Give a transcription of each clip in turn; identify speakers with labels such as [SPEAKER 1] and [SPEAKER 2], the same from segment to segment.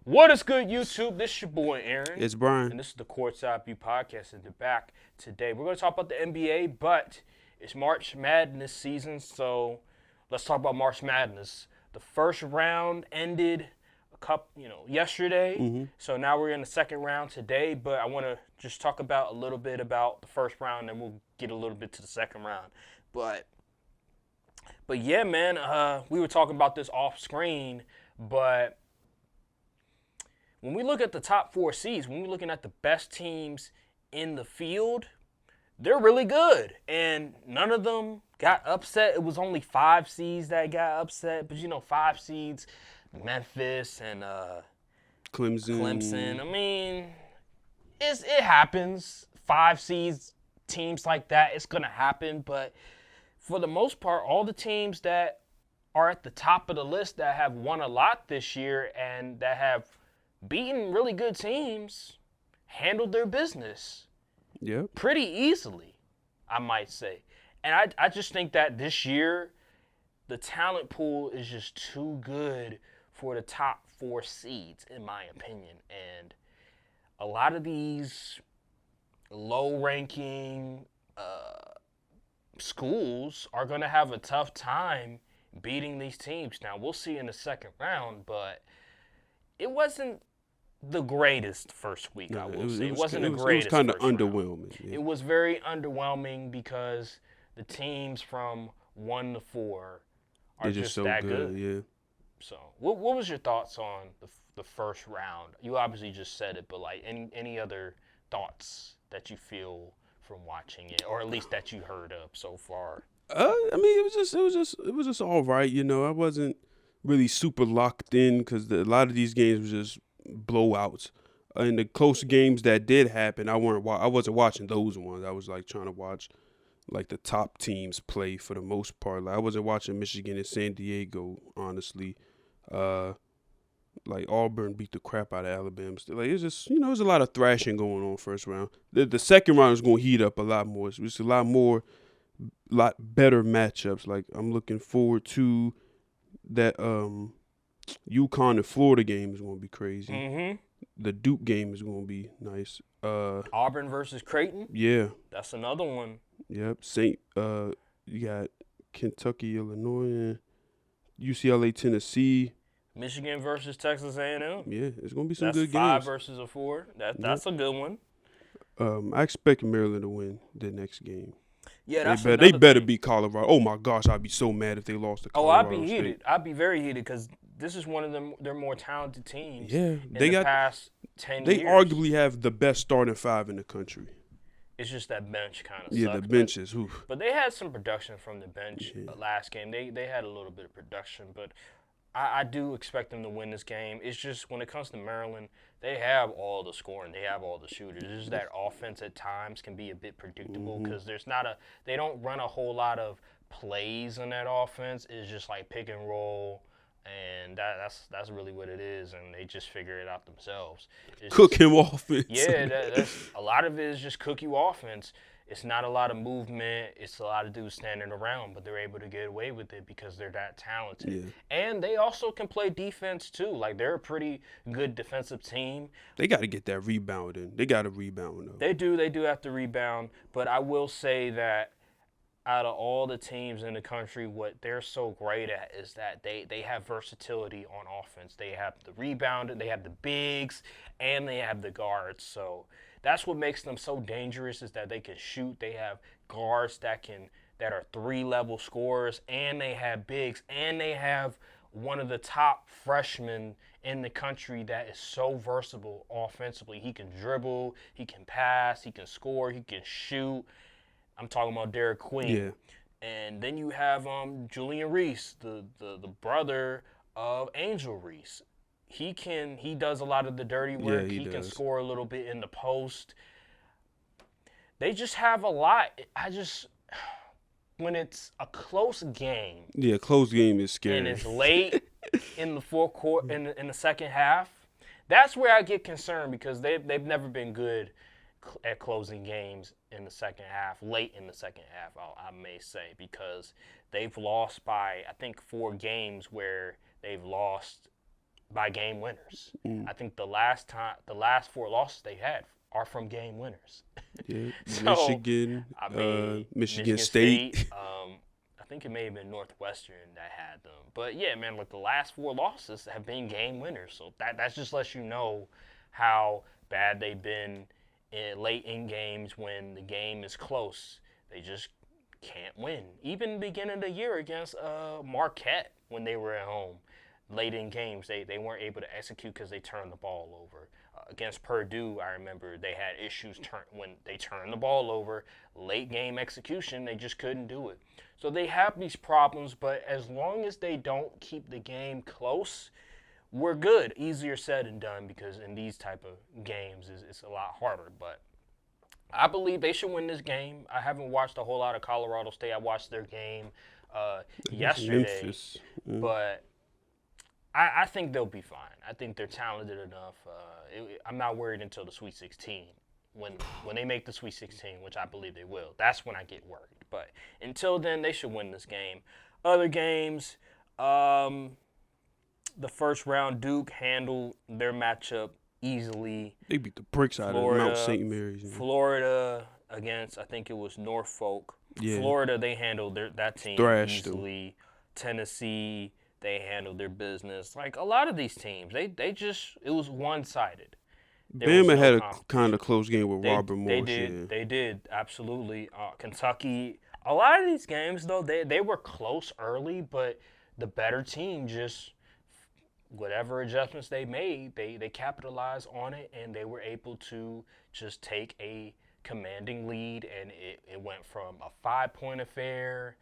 [SPEAKER 1] What is good, YouTube? This is your boy, Aaron.
[SPEAKER 2] It's Brian.
[SPEAKER 1] And this is the Courtside View Podcast. And they're back today. We're going to talk about the NBA, but it's March Madness season, so let's talk about March Madness. The first round ended yesterday, so now we're in the second round today, but I want to just talk about a little bit about the first round, and we'll get a little bit to the second round. But yeah, man, we were talking about this off screen, but when we look at the top four seeds, when we're looking at the best teams in the field, they're really good. And none of them got upset. It was only 5 seeds that got upset. But, 5 seeds, Memphis and Clemson. I mean, it happens. 5 seeds, teams like that, it's going to happen. But for the most part, all the teams that are at the top of the list that have won a lot this year and that have beaten really good teams, handled their business pretty easily, I might say. And I just think that this year, the talent pool is just too good for the top 4 seeds, in my opinion. And a lot of these low-ranking schools are going to have a tough time beating these teams. Now, we'll see in the second round, but it wasn't the greatest first week, I will say. It wasn't the greatest.
[SPEAKER 2] It was kind of
[SPEAKER 1] underwhelming.
[SPEAKER 2] Yeah.
[SPEAKER 1] It was very underwhelming because the teams from 1 to 4 are just
[SPEAKER 2] so
[SPEAKER 1] that good.
[SPEAKER 2] Yeah.
[SPEAKER 1] So, what was your thoughts on the first round? You obviously just said it, but like any other thoughts that you feel from watching it, or at least that you heard of so far?
[SPEAKER 2] I mean, it was just all right. I wasn't really super locked in because a lot of these games were just blowouts. And the close games that did happen, I wasn't watching those ones. I was like trying to watch like the top teams play for the most part. Like I wasn't watching Michigan and San Diego, honestly. Like Auburn beat the crap out of Alabama. Like it's just there's a lot of thrashing going on first round. The second round is going to heat up a lot more. It's a lot better matchups. Like I'm looking forward to that UConn and Florida game is going to be crazy.
[SPEAKER 1] Mm-hmm.
[SPEAKER 2] The Duke game is going to be nice.
[SPEAKER 1] Auburn versus Creighton?
[SPEAKER 2] Yeah.
[SPEAKER 1] That's another one.
[SPEAKER 2] Yep. You got Kentucky, Illinois, and UCLA, Tennessee.
[SPEAKER 1] Michigan versus Texas A&M.
[SPEAKER 2] Yeah, it's going to be some good games.
[SPEAKER 1] That's 5 versus a 4. That's a good one.
[SPEAKER 2] I expect Maryland to win the next game.
[SPEAKER 1] Yeah,
[SPEAKER 2] they better beat Colorado. Oh my gosh, I'd be so mad if they lost to Colorado.
[SPEAKER 1] I'd be heated. I'd be very heated because this is one of their more talented teams.
[SPEAKER 2] Yeah,
[SPEAKER 1] they got past 10 years.
[SPEAKER 2] They arguably have the best starting 5 in the country.
[SPEAKER 1] It's just that bench kind of
[SPEAKER 2] sucks. Yeah, the benches.
[SPEAKER 1] But they had some production from the bench last game. They had a little bit of production, but I do expect them to win this game. It's just when it comes to Maryland, they have all the scoring. They have all the shooters. It's just that offense at times can be a bit predictable because they don't run a whole lot of plays in that offense. It's just like pick and roll, and that's really what it is, and they just figure it out themselves.
[SPEAKER 2] Cook him offense.
[SPEAKER 1] Yeah, that's a lot of it is just cook you offense. It's not a lot of movement. It's a lot of dudes standing around, but they're able to get away with it because they're that talented.
[SPEAKER 2] Yeah.
[SPEAKER 1] And they also can play defense, too. Like, they're a pretty good defensive team.
[SPEAKER 2] They got to get that rebound in. They got to rebound, though.
[SPEAKER 1] They do have to rebound. But I will say that out of all the teams in the country, what they're so great at is that they have versatility on offense. They have the rebounder, they have the bigs, and they have the guards. So that's what makes them so dangerous is that they can shoot. They have guards that are 3-level scorers, and they have bigs, and they have one of the top freshmen in the country that is so versatile offensively. He can dribble, he can pass, he can score, he can shoot. I'm talking about Derek Queen.
[SPEAKER 2] Yeah.
[SPEAKER 1] And then you have Julian Reese, the brother of Angel Reese. He does a lot of the dirty work.
[SPEAKER 2] Yeah, he
[SPEAKER 1] can
[SPEAKER 2] does.
[SPEAKER 1] score a little bit in the post. They just have a lot. When it's a close game.
[SPEAKER 2] Yeah, close game is scary.
[SPEAKER 1] And it's late in the fourth quarter, in the second half. That's where I get concerned because they've never been good at closing games in the second half, late in the second half, I may say, because they've lost by, I think, 4 games where they've lost by game winners.
[SPEAKER 2] Mm.
[SPEAKER 1] I think the last 4 losses they had are from game winners.
[SPEAKER 2] Yeah,
[SPEAKER 1] So,
[SPEAKER 2] Michigan,
[SPEAKER 1] I mean,
[SPEAKER 2] Michigan State.
[SPEAKER 1] I think it may have been Northwestern that had them. But yeah, man, like the last 4 losses have been game winners. So that just lets you know how bad they've been late in games when the game is close. They just can't win. Even beginning of the year against Marquette when they were at home, late in games, they weren't able to execute because they turned the ball over. Against Purdue, I remember they had issues when they turned the ball over. Late game execution, they just couldn't do it. So they have these problems, but as long as they don't keep the game close, we're good. Easier said than done because in these type of games, it's a lot harder. But I believe they should win this game. I haven't watched a whole lot of Colorado State. I watched their game yesterday,
[SPEAKER 2] Memphis.
[SPEAKER 1] but I think they'll be fine. I think they're talented enough. I'm not worried until the Sweet 16. When they make the Sweet 16, which I believe they will, that's when I get worried. But until then, they should win this game. Other games, the first round, Duke handled their matchup easily.
[SPEAKER 2] They beat the bricks out of Mount St. Mary's.
[SPEAKER 1] Florida against, I think it was Norfolk.
[SPEAKER 2] Yeah.
[SPEAKER 1] Florida, they handled that team easily. Them. Tennessee, they handled their business. Like a lot of these teams, they just, it was one-sided.
[SPEAKER 2] Bama had a kind of close game with Robert Morris.
[SPEAKER 1] They did, absolutely. Kentucky, a lot of these games, though, they were close early, but the better team just, whatever adjustments they made, they capitalized on it, and they were able to just take a commanding lead, and it went from a 5-point affair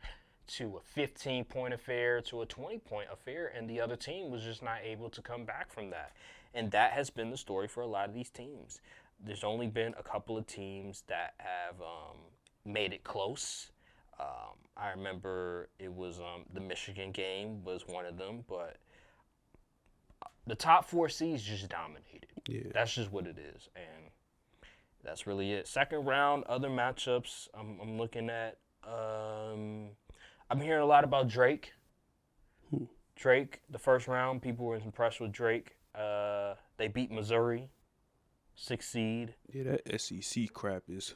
[SPEAKER 1] to a 15-point affair to a 20-point affair, and the other team was just not able to come back from that. And that has been the story for a lot of these teams. There's only been a couple of teams that have made it close. I remember it was the Michigan game was one of them, but the top 4 seeds just dominated.
[SPEAKER 2] Yeah.
[SPEAKER 1] That's just what it is, and that's really it. Second round, other matchups I'm looking at. I'm hearing a lot about Drake. Drake, the first round, people were impressed with Drake. They beat Missouri, 6th seed.
[SPEAKER 2] Yeah, that SEC crap is.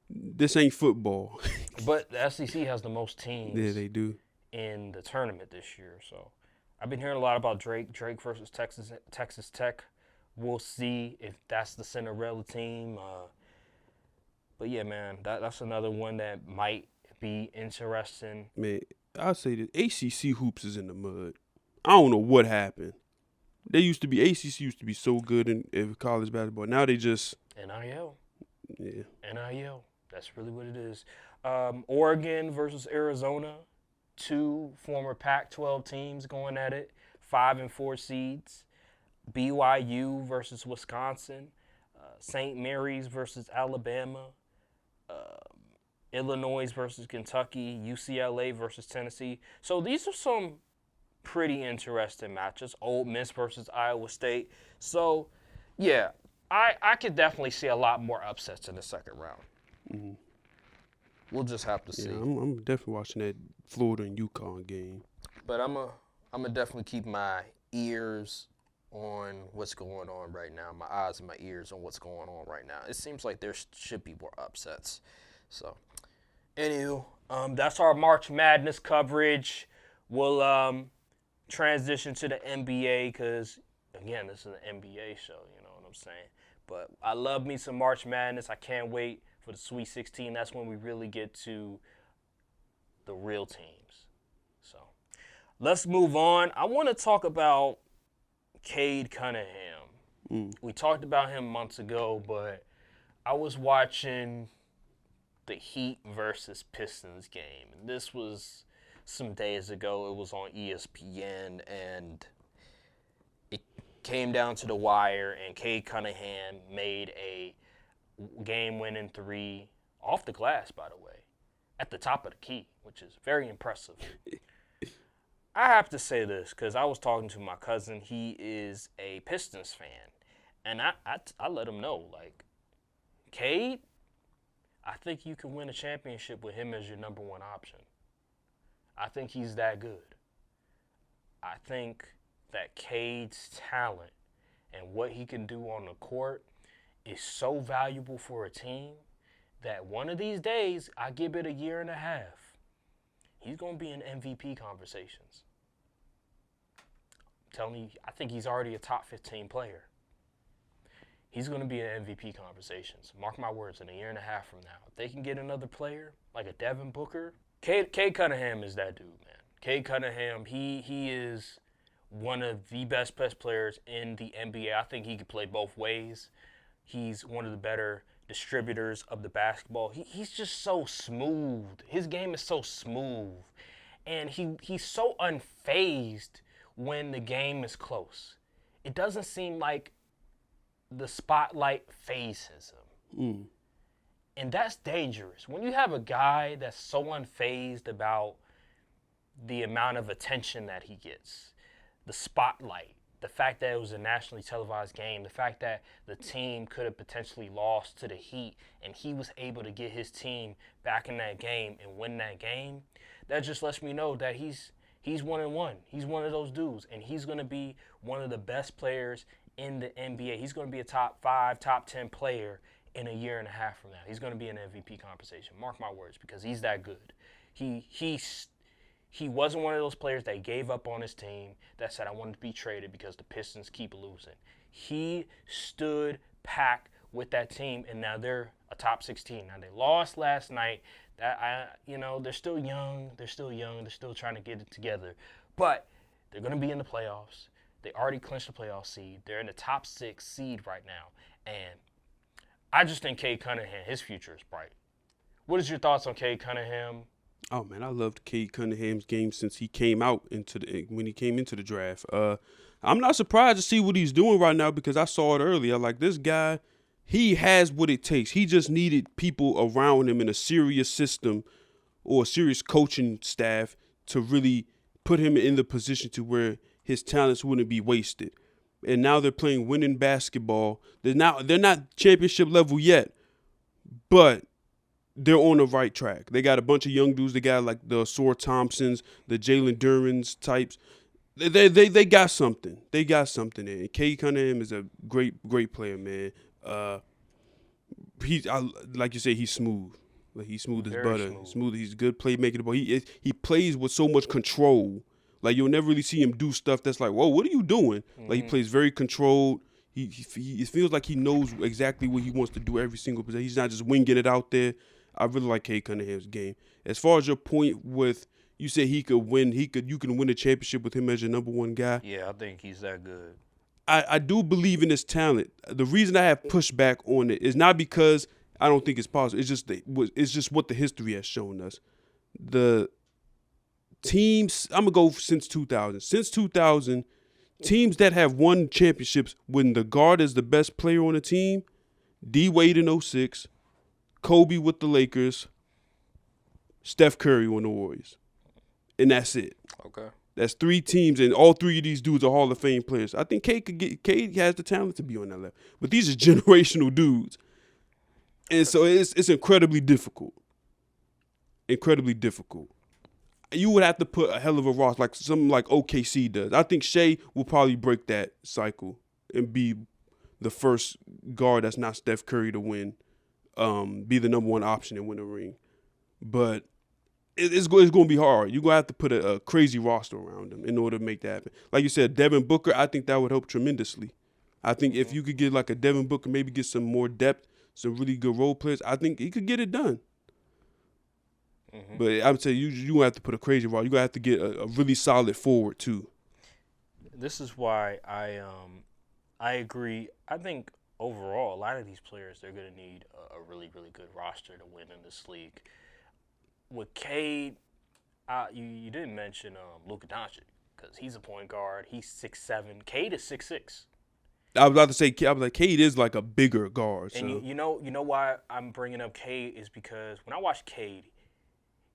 [SPEAKER 2] This ain't football.
[SPEAKER 1] But the SEC has the most teams.
[SPEAKER 2] Yeah, they do.
[SPEAKER 1] In the tournament this year, so I've been hearing a lot about Drake. Drake versus Texas Tech. We'll see if that's the Cinderella team. But yeah, man, that's another one that might be interesting.
[SPEAKER 2] Man, I'll say this: ACC hoops is in the mud. I don't know what happened. ACC used to be so good in college basketball. Now they just
[SPEAKER 1] NIL.
[SPEAKER 2] Yeah.
[SPEAKER 1] NIL. That's really what it is. Oregon versus Arizona. 2 former Pac-12 teams going at it. 5 and 4 seeds. BYU versus Wisconsin. St. Mary's versus Alabama. Illinois versus Kentucky. UCLA versus Tennessee. So these are some pretty interesting matches. Ole Miss versus Iowa State. So, yeah, I could definitely see a lot more upsets in the second round.
[SPEAKER 2] Mm-hmm.
[SPEAKER 1] We'll just have to see.
[SPEAKER 2] Yeah, I'm definitely watching that Florida and UConn game.
[SPEAKER 1] But I'm gonna definitely keep my ears on what's going on right now. My eyes and my ears on what's going on right now. It seems like there should be more upsets. So, anywho, that's our March Madness coverage. We'll transition to the NBA because, again, this is an NBA show, you know what I'm saying? But I love me some March Madness. I can't wait for the Sweet 16. That's when we really get to the real teams. So let's move on. I want to talk about Cade Cunningham. We talked about him months ago, but I was watching the Heat versus Pistons game. And this was some days ago. It was on ESPN, and it came down to the wire, and Cade Cunningham made a game-winning 3 off the glass, by the way, at the top of the key, which is very impressive. I have to say this because I was talking to my cousin. He is a Pistons fan, and I let him know, like, Cade, I think you can win a championship with him as your number 1 option. I think he's that good. I think that Cade's talent and what he can do on the court is so valuable for a team that one of these days, I give it a year and a half, he's going to be in MVP conversations. I'm telling you, I think he's already a top 15 player. He's going to be in MVP conversations. Mark my words, in a year and a half from now. If they can get another player, like a Devin Booker, Cade Cunningham is that dude, man. Cade Cunningham, he is one of the best players in the NBA. I think he could play both ways. He's one of the better distributors of the basketball. He's just so smooth. His game is so smooth. And he's so unfazed when the game is close. It doesn't seem like the spotlight phases him. And that's dangerous. When you have a guy that's so unfazed about the amount of attention that he gets, the spotlight, the fact that it was a nationally televised game, the fact that the team could have potentially lost to the Heat and he was able to get his team back in that game and win that game, that just lets me know that he's 1-1. He's one of those dudes, and he's going to be one of the best players in the NBA. He's going to be a top 5, top 10 player in a year and a half from now. He's going to be in an MVP conversation. Mark my words, because he's that good. He wasn't one of those players that gave up on his team, that said, I wanted to be traded because the Pistons keep losing. He stood packed with that team, and now they're a top 16. Now, they lost last night. They're still young. They're still trying to get it together. But they're going to be in the playoffs. They already clinched the playoff seed. They're in the top 6 seed right now. And I just think Cade Cunningham, his future is bright. What is your thoughts on Cade Cunningham?
[SPEAKER 2] Oh man, I loved Cade Cunningham's game since he came out when he came into the draft. I'm not surprised to see what he's doing right now because I saw it earlier. Like, this guy, he has what it takes. He just needed people around him in a serious system or a serious coaching staff to really put him in the position to where his talents wouldn't be wasted. And now they're playing winning basketball. They're not championship level yet, but they're on the right track. They got a bunch of young dudes. They got like the Asor Thompsons, the Jalen Durans types. They got something. They got something there. And Cade Cunningham is a great player, man. Like you said, he's smooth. Like, he's smooth as butter. Smooth. He's a good playmaker. But he plays with so much control. Like, you'll never really see him do stuff that's like, whoa, what are you doing? Like, he plays very controlled. He feels like he knows exactly what he wants to do every single possession. He's not just winging it out there. I really like Cade Cunningham's game. As far as your point with, you said you can win a championship with him as your number one guy.
[SPEAKER 1] Yeah, I think he's that good.
[SPEAKER 2] I do believe in his talent. The reason I have pushback on it is not because I don't think it's possible. It's just what the history has shown us. The teams, I'm going to go since 2000. Since 2000, teams that have won championships when the guard is the best player on the team, D-Wade in 06, Kobe with the Lakers, Steph Curry on the Warriors. And that's it.
[SPEAKER 1] Okay.
[SPEAKER 2] That's 3 teams, and all 3 of these dudes are Hall of Fame players. I think Cade has the talent to be on that level. But these are generational dudes. And so it's incredibly difficult. Incredibly difficult. You would have to put a hell of a roster, like something like OKC does. I think Shea will probably break that cycle and be the first guard that's not Steph Curry to win, be the number 1 option and win a ring. But it's going to be hard. You're going to have to put a crazy roster around him in order to make that happen. Like you said, Devin Booker, I think that would help tremendously. I think if you could get like a Devin Booker, maybe get some more depth, some really good role players, I think he could get it done. Mm-hmm. But I'm saying you're going to have to put a crazy roster. You're going to have to get a really solid forward too.
[SPEAKER 1] This is why I agree. I think overall, a lot of these players, they're going to need a really, really good roster to win in this league. With Cade, you didn't mention Luka Doncic because he's a point guard. He's 6'7". Cade is 6'6".
[SPEAKER 2] I was about to say, Cade is like a bigger guard. So.
[SPEAKER 1] And you know why I'm bringing up Cade is because when I watch Cade,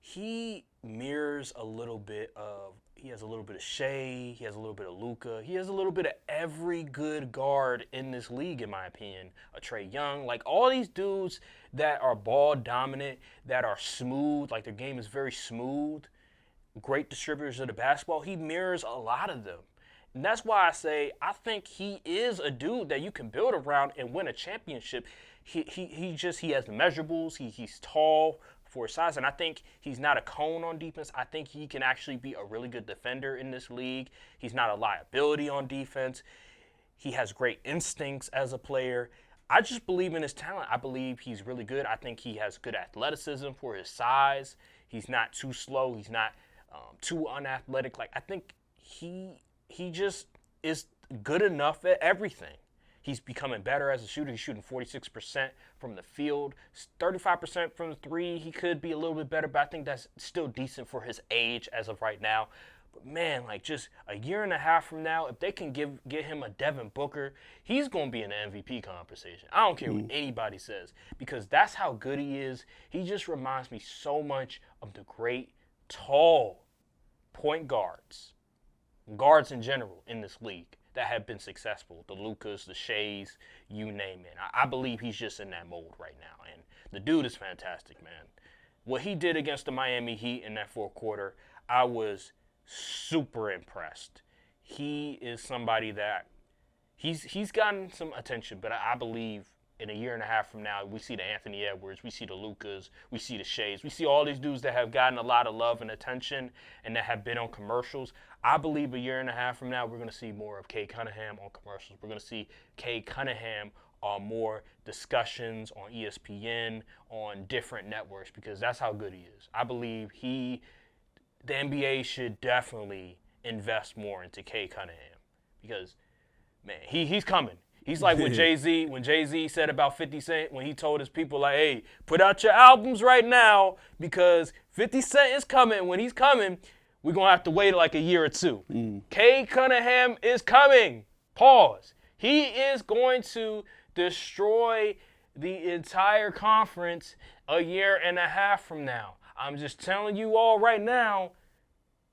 [SPEAKER 1] he mirrors a little bit of. He has a little bit of Shea. He has a little bit of Luka. He has a little bit of every good guard in this league, in my opinion. A Trae Young, like all these dudes that are ball dominant, that are smooth, like their game is very smooth, great distributors of the basketball. He mirrors a lot of them. And that's why I say I think he is a dude that you can build around and win a championship. He has the measurables. He's tall for his size, and I think he's not a cone on defense. I think he can actually be a really good defender in this league. He's not a liability on defense. He has great instincts as a player. I just believe in his talent. I believe he's really good. I think he has good athleticism for his size. He's not too slow. He's not too unathletic. Like, I think he just is good enough at everything. He's becoming better as a shooter. He's shooting 46% from the field, 35% from the three. He could be a little bit better, but I think that's still decent for his age as of right now. But man, like, just a year and a half from now, if they can get him a Devin Booker, he's going to be in the MVP conversation. I don't care what anybody says, because that's how good he is. He just reminds me so much of the great, tall point guards in general in this league that have been successful. The Lucas, the Shays, you name it. I believe he's just in that mold right now. And the dude is fantastic, man. What he did against the Miami Heat in that fourth quarter, I was super impressed. He is somebody that he's gotten some attention, but I believe in a year and a half from now, we see the Anthony Edwards, we see the Lucas, we see the Shays, we see all these dudes that have gotten a lot of love and attention and that have been on commercials. I believe a year and a half from now, we're going to see more of Cade Cunningham on commercials. We're going to see Cade Cunningham on more discussions on ESPN, on different networks, because that's how good he is. I believe the NBA should definitely invest more into Cade Cunningham because, man, he's coming. He's like when Jay-Z said about 50 Cent, when he told his people, like, hey, put out your albums right now because 50 Cent is coming. When he's coming, we're going to have to wait like a year or two. Cade Cunningham is coming. Pause. He is going to destroy the entire conference a year and a half from now. I'm just telling you all right now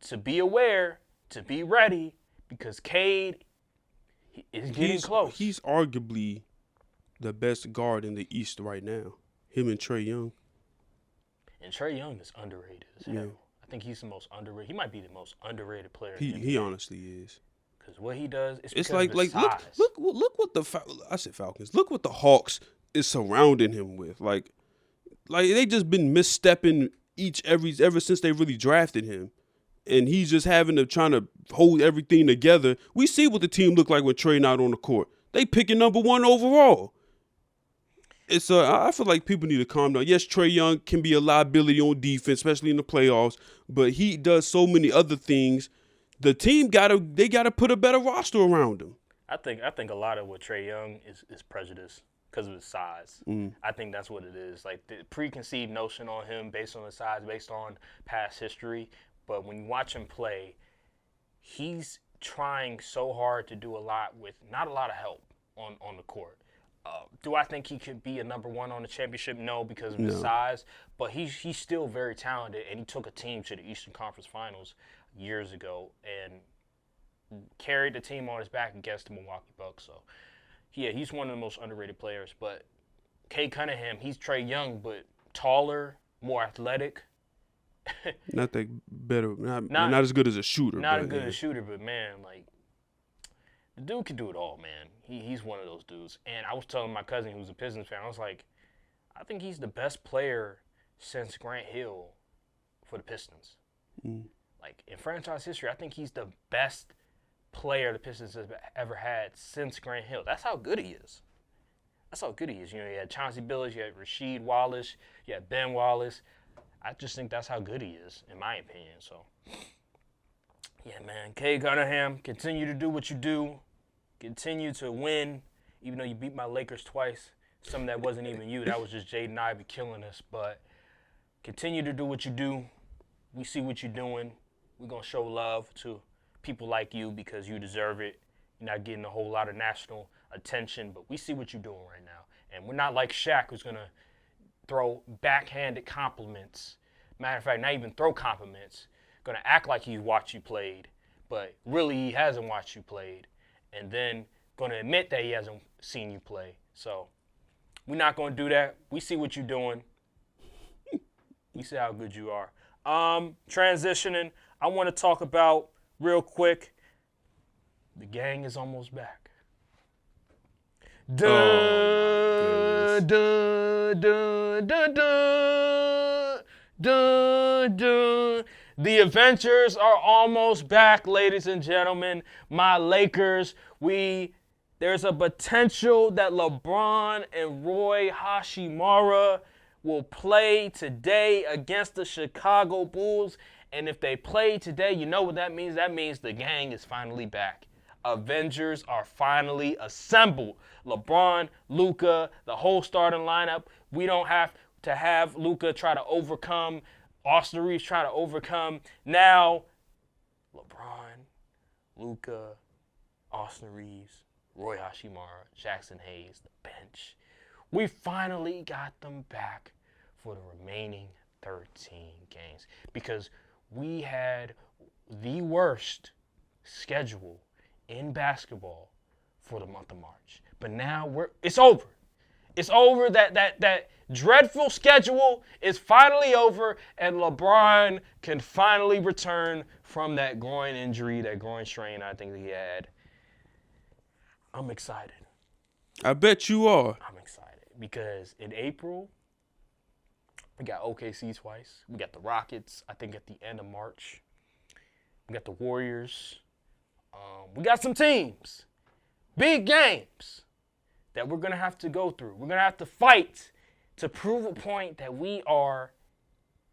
[SPEAKER 1] to be aware, to be ready, because Cade is getting close.
[SPEAKER 2] He's arguably the best guard in the East right now. Him and Trae Young.
[SPEAKER 1] And Trae Young is underrated as hell. Yeah. I think he's the most underrated. He might be the most underrated player.
[SPEAKER 2] He honestly is.
[SPEAKER 1] Because what he does is
[SPEAKER 2] it's
[SPEAKER 1] because
[SPEAKER 2] like
[SPEAKER 1] of his size.
[SPEAKER 2] Look what Falcons. Look what the Hawks is surrounding him with. Like they just been misstepping ever since they really drafted him. And he's just trying to hold everything together. We see what the team look like when Trae not on the court. They picking number 1 overall. It's I feel like people need to calm down. Yes, Trae Young can be a liability on defense, especially in the playoffs, but he does so many other things. The team gotta put a better roster around him.
[SPEAKER 1] I think a lot of what Trae Young is prejudice because of his size. I think that's what it is. Like the preconceived notion on him based on his size, based on past history. But when you watch him play, he's trying so hard to do a lot with not a lot of help on the court. Do I think he could be a number 1 on the championship? No, because of his size. But he's still very talented, and he took a team to the Eastern Conference Finals years ago and carried the team on his back against the Milwaukee Bucks. So, yeah, he's one of the most underrated players. But Cade Cunningham, he's Trae Young, but taller, more athletic.
[SPEAKER 2] Not that better. Not as good as a shooter.
[SPEAKER 1] Not as good as a shooter, but, man, like, the dude can do it all, man. He's one of those dudes. And I was telling my cousin who's a Pistons fan, I was like, I think he's the best player since Grant Hill for the Pistons. Like, in franchise history, I think he's the best player the Pistons have ever had since Grant Hill. That's how good he is. You know, you had Chauncey Billups, you had Rasheed Wallace, you had Ben Wallace. I just think that's how good he is, in my opinion. So, yeah, man. Cade Cunningham, continue to do what you do. Continue to win, even though you beat my Lakers twice. Some of that wasn't even you. That was just Jaden Ivey killing us. But continue to do what you do. We see what you're doing. We're going to show love to people like you because you deserve it. You're not getting a whole lot of national attention, but we see what you're doing right now. And we're not like Shaq, who's going to throw backhanded compliments. Matter of fact, not even throw compliments. Going to act like he watched you played, but really he hasn't watched you played. And then going to admit that he hasn't seen you play. So we're not going to do that. We see what you're doing. We see how good you are. Transitioning, I want to talk about real quick The gang is almost back.
[SPEAKER 2] Oh, my
[SPEAKER 1] Dun. The Adventures are almost back, ladies and gentlemen. My Lakers, there's a potential that LeBron and Roy Hachimura will play today against the Chicago Bulls. And if they play today, you know what that means? That means the gang is finally back. Avengers are finally assembled. LeBron, Luka, the whole starting lineup. We don't have to have Luka try to overcome, Austin Reeves try to overcome. Now, LeBron, Luka, Austin Reeves, Roy Hachimura, Jackson Hayes, the bench. We finally got them back for the remaining 13 games because we had the worst schedule in basketball for the month of March. But now it's over. It's over. That dreadful schedule is finally over, and LeBron can finally return from that groin injury, that groin strain I think that he had. I'm excited.
[SPEAKER 2] I bet you are.
[SPEAKER 1] I'm excited because in April, we got OKC twice. We got the Rockets, I think, at the end of March. We got the Warriors. We got some teams, big games that we're going to have to go through. We're going to have to fight to prove a point that we are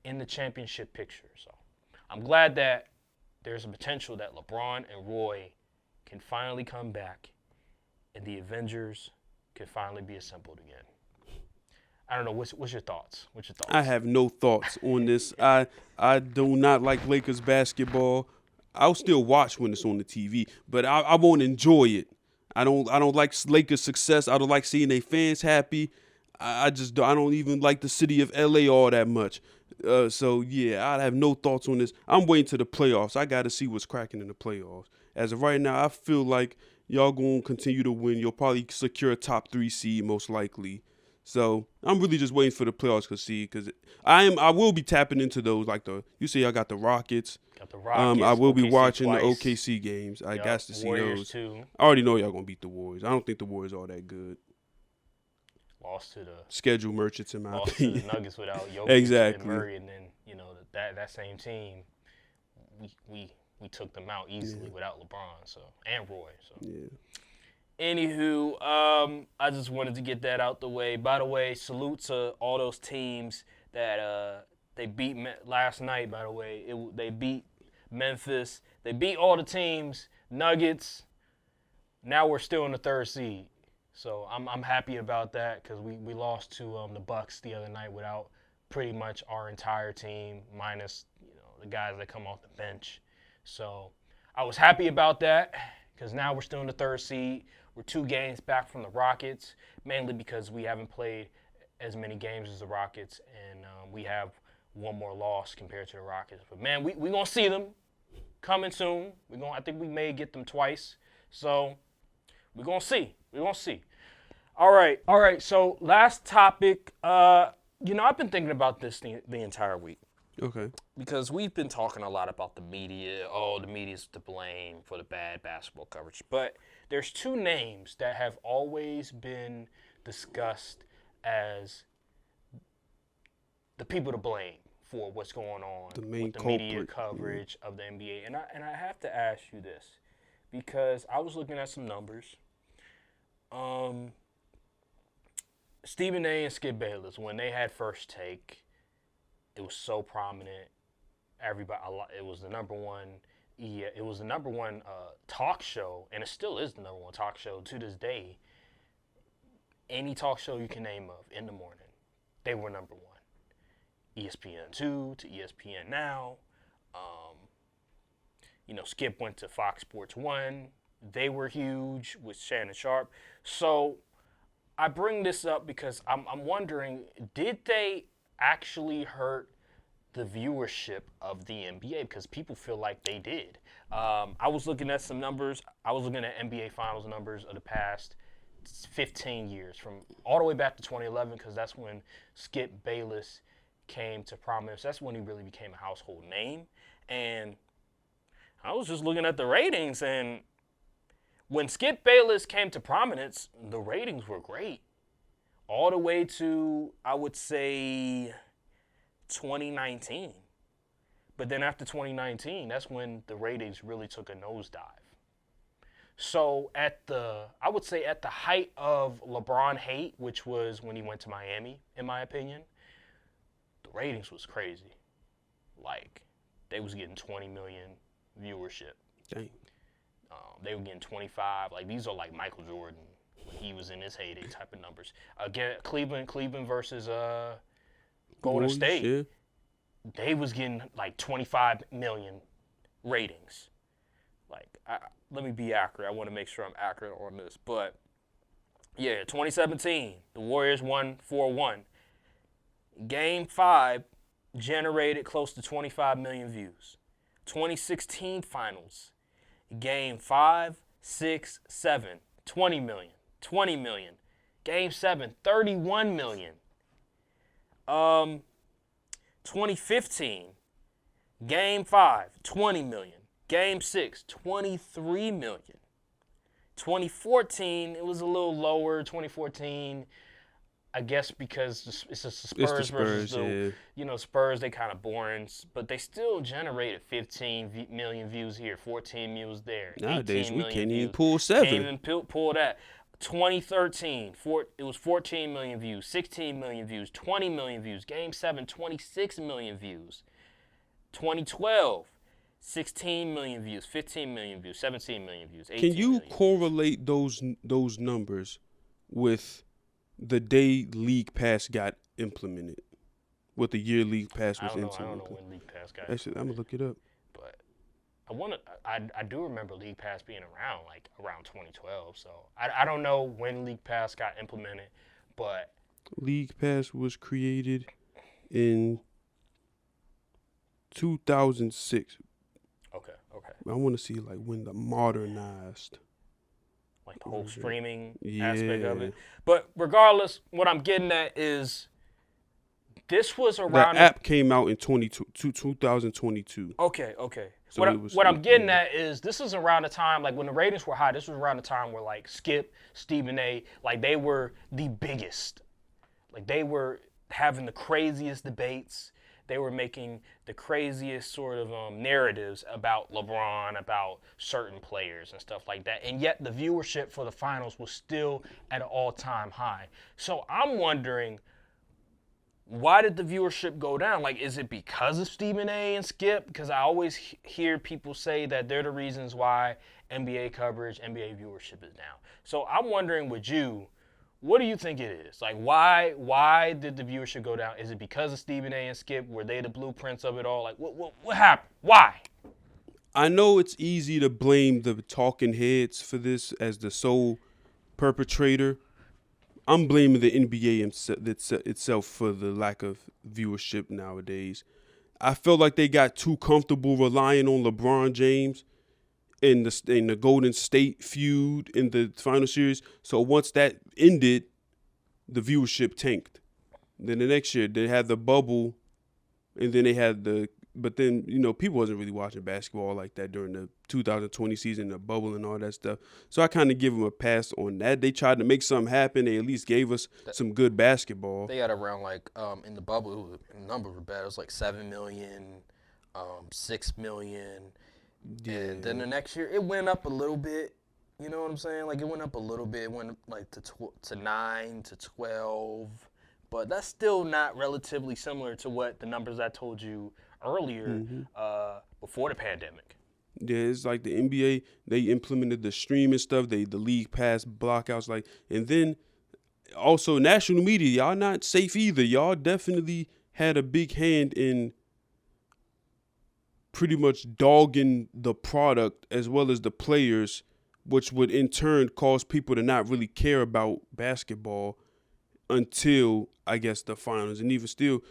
[SPEAKER 1] in the championship picture. So I'm glad that there's a potential that LeBron and Roy can finally come back and the Avengers can finally be assembled again. I don't know. What's your thoughts?
[SPEAKER 2] I have no thoughts on this. I do not like Lakers basketball. I'll still watch when it's on the TV, but I won't enjoy it. I don't like Lakers success. I don't like seeing their fans happy. I don't even like the city of LA all that much. So yeah, I have no thoughts on this. I'm waiting to the playoffs. I got to see what's cracking in the playoffs. As of right now, I feel like y'all going to continue to win. You'll probably secure a top 3 seed most likely. So I'm really just waiting for the playoffs to see because I will be tapping into those you say I got the Rockets.
[SPEAKER 1] Got the Rockets.
[SPEAKER 2] I will be
[SPEAKER 1] OKC
[SPEAKER 2] watching
[SPEAKER 1] twice.
[SPEAKER 2] the OKC games. I got to see
[SPEAKER 1] Warriors
[SPEAKER 2] those.
[SPEAKER 1] Too.
[SPEAKER 2] I already know y'all gonna beat the Warriors. I don't think the Warriors are that good.
[SPEAKER 1] Lost to the
[SPEAKER 2] schedule merchants in my
[SPEAKER 1] lost
[SPEAKER 2] opinion.
[SPEAKER 1] to the Nuggets without Jokic
[SPEAKER 2] Exactly.
[SPEAKER 1] and Murray, and then that same team, we took them out easily without LeBron and Roy. So.
[SPEAKER 2] Yeah.
[SPEAKER 1] Anywho, I just wanted to get that out the way. By the way, salute to all those teams that they beat last night. By the way, they beat Memphis. They beat all the teams. Nuggets. Now we're still in the 3rd seed. So I'm happy about that because we lost to the Bucks the other night without pretty much our entire team minus the guys that come off the bench. So I was happy about that because now we're still in the 3rd seed. We're 2 games back from the Rockets, mainly because we haven't played as many games as the Rockets, and we have one more loss compared to the Rockets. But, man, we're going to see them coming soon. I think we may get them twice. So we're going to see. We're going to see. All right, so last topic. I've been thinking about this the entire week.
[SPEAKER 2] Okay.
[SPEAKER 1] Because we've been talking a lot about the media. Oh, the media's to blame for the bad basketball coverage. But there's 2 names that have always been discussed as the people to blame for what's going on with the media coverage of the NBA. And I have to ask you this because I was looking at some numbers. Stephen A. and Skip Bayless, when they had First Take, it was so prominent. It was the number one. Yeah, it was the number one talk show, and it still is the number one talk show to this day. Any talk show you can name of in the morning, they were number one. ESPN2 to ESPN Now. Skip went to Fox Sports 1. They were huge with Shannon Sharp. So I bring this up because I'm wondering, did they actually hurt the viewership of the NBA? Because people feel like they did. I was looking at some numbers. I was looking at NBA Finals numbers of the past 15 years, from all the way back to 2011, because that's when Skip Bayless came to prominence. That's when he really became a household name. And I was just looking at the ratings, and when Skip Bayless came to prominence, the ratings were great. All the way to, I would say, 2019. But then after 2019, that's when the ratings really took a nosedive. So I would say at the height of LeBron hate, which was when he went to Miami, in my opinion, the ratings was crazy. Like, they was getting 20 million viewership.
[SPEAKER 2] Dang.
[SPEAKER 1] They were getting 25. Like, these are like Michael Jordan when he was in his heyday type of numbers. Again, Cleveland versus Golden State.
[SPEAKER 2] Yeah.
[SPEAKER 1] They was getting like 25 million ratings. Like, let me be accurate. I want to make sure I'm accurate on this. But, yeah, 2017, the Warriors won 4-1. Game 5 generated close to 25 million views. 2016 finals, Game 5, 6, 7, 20 million. 20 million. Game 7, 31 million. 2015, Game 5, 20 million. Game 6, 23 million. 2014, it was a little lower. 2014, I guess because it's the Spurs versus the Spurs, they kind of boring, but they still generated 15 million views here, 14 views there.
[SPEAKER 2] Nowadays, we can't
[SPEAKER 1] views.
[SPEAKER 2] even pull 7.
[SPEAKER 1] Can't even pull that. 2013, it was 14 million views, 16 million views, 20 million views. Game 7, 26 million views. 2012, 16 million views, 15 million views, 17 million views, 18
[SPEAKER 2] Can you correlate those numbers with the day League Pass got implemented? What the year League Pass was implemented?
[SPEAKER 1] I don't know when League Pass got
[SPEAKER 2] implemented. I'm going to look it up.
[SPEAKER 1] But I do remember League Pass being around 2012. So I don't know when League Pass got implemented, but
[SPEAKER 2] League Pass was created in 2006.
[SPEAKER 1] Okay.
[SPEAKER 2] I want to see when the modernized.
[SPEAKER 1] Like the whole streaming aspect of it. But regardless, what I'm getting at is this was around.
[SPEAKER 2] The app came out in 2022.
[SPEAKER 1] Okay.
[SPEAKER 2] So
[SPEAKER 1] what I'm getting at is this is around the time, when the ratings were high, this was around the time where Skip, Stephen A., they were the biggest. They were having the craziest debates. They were making the craziest sort of narratives about LeBron, about certain players and stuff like that. And yet the viewership for the finals was still at an all-time high. So I'm wondering, why did the viewership go down? Is it because of Stephen A. and Skip? Because I always hear people say that they're the reasons why NBA coverage, NBA viewership is down. So I'm wondering with you, what do you think it is? Why did the viewership go down? Is it because of Stephen A. and Skip? Were they the blueprints of it all? What happened? Why?
[SPEAKER 2] I know it's easy to blame the talking heads for this as the sole perpetrator. I'm blaming the NBA itself for the lack of viewership nowadays. I feel like they got too comfortable relying on LeBron James in the Golden State feud in the final series. So once that ended, the viewership tanked. Then the next year they had the bubble, and then they had but then people wasn't really watching basketball like that during the 2020 season, the bubble and all that stuff. So I kind of give them a pass on that. They tried to make something happen. They at least gave us some good basketball.
[SPEAKER 1] They had around in the bubble, the numbers were bad. It was 7 million, 6 million.
[SPEAKER 2] Yeah.
[SPEAKER 1] And then the next year, it went up a little bit. You know what I'm saying? It went up a little bit. It went to 9 to 12. But that's still not relatively similar to what the numbers I told you earlier before the pandemic.
[SPEAKER 2] Yeah, it's like the NBA, they implemented the streaming stuff, the League Pass blockouts, and then also national media, y'all not safe either. Y'all definitely had a big hand in pretty much dogging the product as well as the players, which would in turn cause people to not really care about basketball until, I guess, the finals. And even still,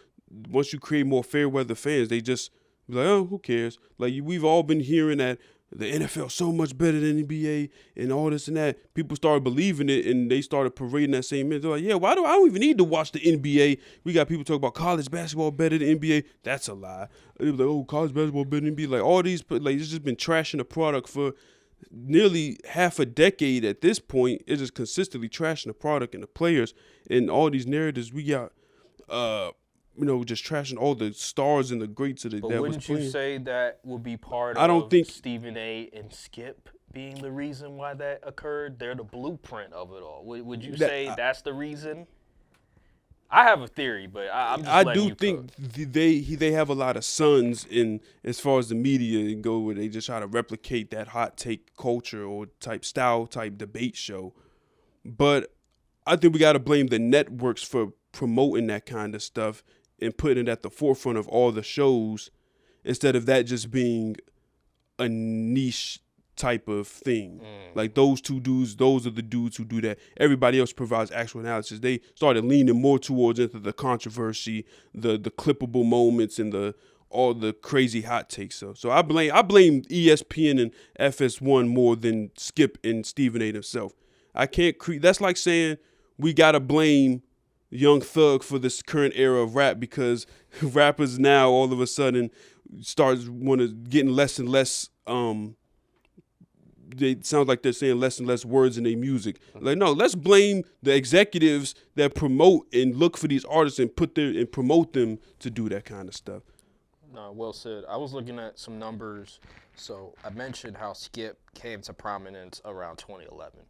[SPEAKER 2] once you create more fair weather fans, they just be like, oh, who cares? We've all been hearing that the NFL so much better than NBA and all this and that. People started believing it, and they started parading that same image. They're like, yeah, I don't even need to watch the NBA. We got people talking about college basketball better than NBA. That's a lie. They were like, oh, college basketball better than NBA. All these, it's just been trashing the product for nearly half a decade at this point is just consistently trashing the product and the players and all these narratives we got. Just trashing all the stars and the greats of the.
[SPEAKER 1] But
[SPEAKER 2] that
[SPEAKER 1] wouldn't
[SPEAKER 2] was playing.
[SPEAKER 1] you say that would be part
[SPEAKER 2] I don't
[SPEAKER 1] of
[SPEAKER 2] think
[SPEAKER 1] Stephen A. and Skip being the reason why that occurred? They're the blueprint of it all. Would you say that's the reason? I have a theory, but I'm just letting you
[SPEAKER 2] think they have a lot of sons in as far as the media go, where they just try to replicate that hot take culture or type debate show. But I think we got to blame the networks for promoting that kind of stuff and putting it at the forefront of all the shows instead of that just being a niche type of thing. Like those two dudes, those are the dudes who do that. Everybody else provides actual analysis. They started leaning more towards into the controversy, the clippable moments, and all the crazy hot takes. So I blame ESPN and FS1 more than Skip and Stephen A. himself. I can't that's like saying we gotta blame Young Thug for this current era of rap because rappers now all of a sudden getting less and less. They sound like they're saying less and less words in their music. Like, no, let's blame the executives that promote and look for these artists and promote them to do that kind of stuff.
[SPEAKER 1] No, well said. I was looking at some numbers. So I mentioned how Skip came to prominence around 2011.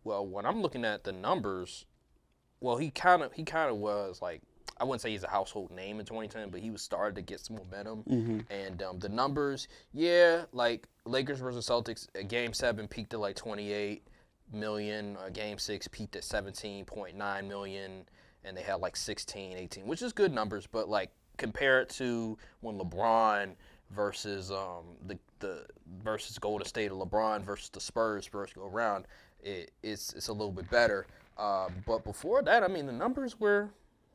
[SPEAKER 1] Well, when I'm looking at the numbers, well, he kind of was like, I wouldn't say he's a household name in 2010, but he was starting to get some momentum. Mm-hmm. And the numbers, like Lakers versus Celtics, Game 7 peaked at like 28 million. Game 6 peaked at 17.9 million, and they had like 16, 18, which is good numbers. But like compare it to when LeBron versus the versus Golden State, or LeBron versus the Spurs go around, it's a little bit better. But before that, I mean, the numbers were.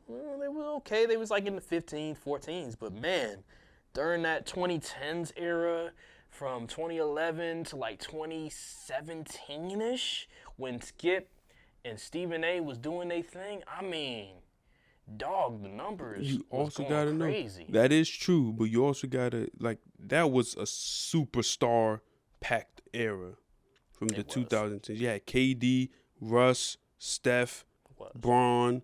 [SPEAKER 1] Well, they were okay. They was like in the 15s, 14s. But, man, during that 2010s era, from 2011 to like 2017-ish, when Skip and Stephen A. was doing their thing, I mean, dog, the numbers
[SPEAKER 2] you also
[SPEAKER 1] was going crazy.
[SPEAKER 2] That is true, but you also got to, like, that was a superstar-packed era from the 2010s. You had KD, Russ, Steph, Bron,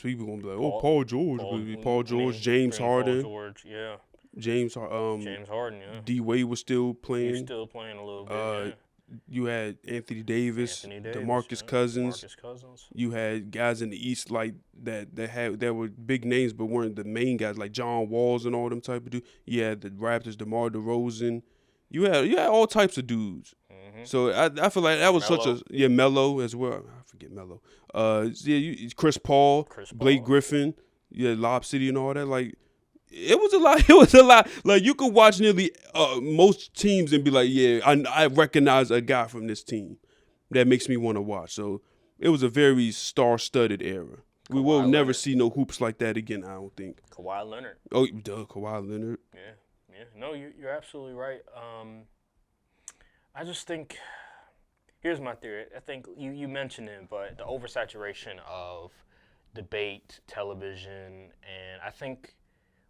[SPEAKER 2] people gonna be like, Paul George, James Harden.
[SPEAKER 1] Paul George, yeah.
[SPEAKER 2] James
[SPEAKER 1] Harden, yeah.
[SPEAKER 2] D Wade was still playing.
[SPEAKER 1] He was still playing a little bit. Yeah.
[SPEAKER 2] You had Anthony Davis, DeMarcus Cousins. You had guys in the East like that were big names but weren't the main guys, like John Walls and all them type of dudes. You had the Raptors, DeMar DeRozan. You had all types of dudes. Mm-hmm. So I feel like that was Melo as well. I forget Melo. Chris Paul, Blake Griffin, Lob City and all that. Like it was a lot. It was a lot. Like you could watch nearly most teams and be like, yeah, I recognize a guy from this team. That makes me want to watch. So it was a very star-studded era. We will never see no hoops like that again, I don't think.
[SPEAKER 1] Kawhi Leonard.
[SPEAKER 2] Oh, duh, Kawhi Leonard.
[SPEAKER 1] Yeah. No, you're absolutely right. I just think, here's my theory. I think you mentioned it, but the oversaturation of debate, television, and I think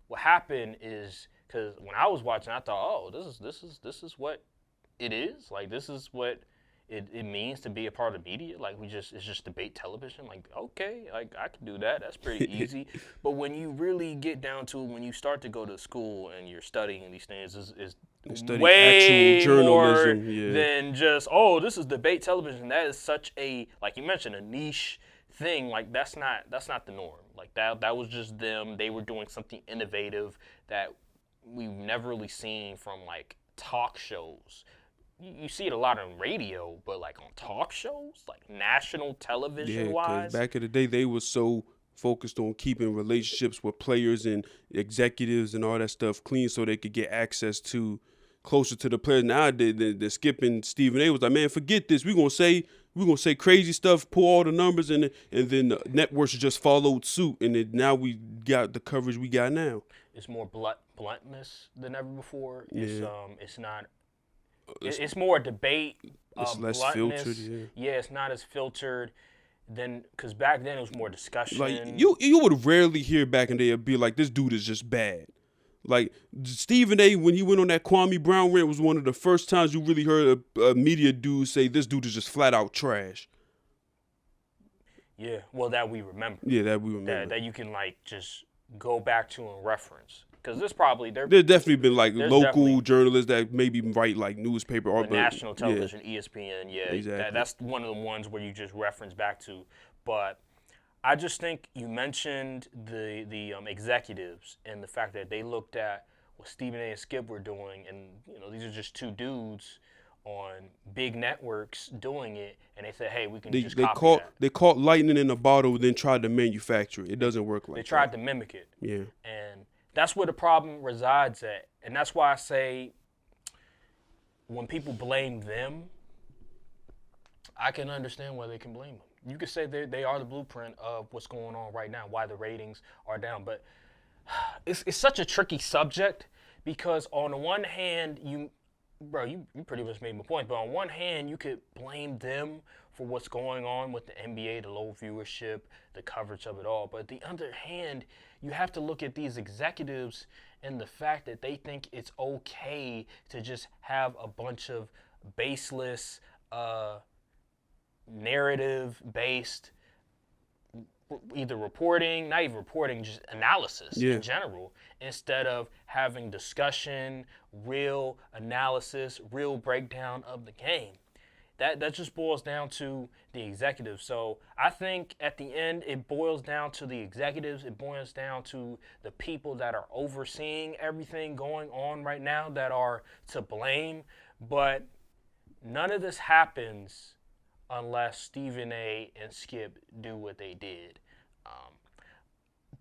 [SPEAKER 1] what happened is because when I was watching, I thought, this is what it is. Like this is what it means to be a part of media. Like it's just debate television. Like okay, like I can do that. That's pretty easy. But when you really get down to it, when you start to go to school and you're studying these things, is way
[SPEAKER 2] actual journalism,
[SPEAKER 1] more than just this is debate television. That is such a, like you mentioned, a niche thing. Like that's not the norm. Like that was just them. They were doing something innovative that we've never really seen from like talk shows. You see it a lot on radio, but like on talk shows, like national television wise.
[SPEAKER 2] Back in the day, they were so focused on keeping relationships with players and executives and all that stuff clean so they could get access to closer to the players. Now the Skip and Stephen A. was like, man, forget this. We're gonna say crazy stuff, pull all the numbers, and then the networks just followed suit, and then now we got the coverage we got now.
[SPEAKER 1] It's more bluntness than ever before. Yeah. It's not. It's more debate.
[SPEAKER 2] It's less filtered.
[SPEAKER 1] Yeah, it's not as filtered. Because back then it was more discussion.
[SPEAKER 2] Like you would rarely hear back in the day be like, this dude is just bad. Like Stephen A. when he went on that Kwame Brown rant was one of the first times you really heard a media dude say this dude is just flat out trash.
[SPEAKER 1] Yeah, well, that we remember.
[SPEAKER 2] Yeah, that we remember.
[SPEAKER 1] That you can like just go back to and reference. Because there's
[SPEAKER 2] definitely been like local journalists that maybe write like newspaper or
[SPEAKER 1] national television, ESPN. Yeah,
[SPEAKER 2] exactly.
[SPEAKER 1] That's one of the ones where you just reference back to. But I just think you mentioned the executives and the fact that they looked at what Stephen A. and Skip were doing, and these are just two dudes on big networks doing it, and they said, "Hey, we can just copy that."
[SPEAKER 2] They caught lightning in a bottle, then tried to manufacture it. It doesn't work like that.
[SPEAKER 1] They tried to mimic it.
[SPEAKER 2] Yeah,
[SPEAKER 1] and that's where the problem resides at, and that's why I say when people blame them, I can understand why they can blame them. You could say they are the blueprint of what's going on right now, why the ratings are down, but it's such a tricky subject because on the one hand, you pretty much made my point, but on one hand, you could blame them for what's going on with the NBA, the low viewership, the coverage of it all. But on the other hand, you have to look at these executives and the fact that they think it's okay to just have a bunch of baseless, narrative-based either reporting, not even reporting, just analysis in general, instead of having discussion, real analysis, real breakdown of the game. That just boils down to the executives. So I think at the end, it boils down to the executives. It boils down to the people that are overseeing everything going on right now that are to blame. But none of this happens unless Stephen A. and Skip do what they did.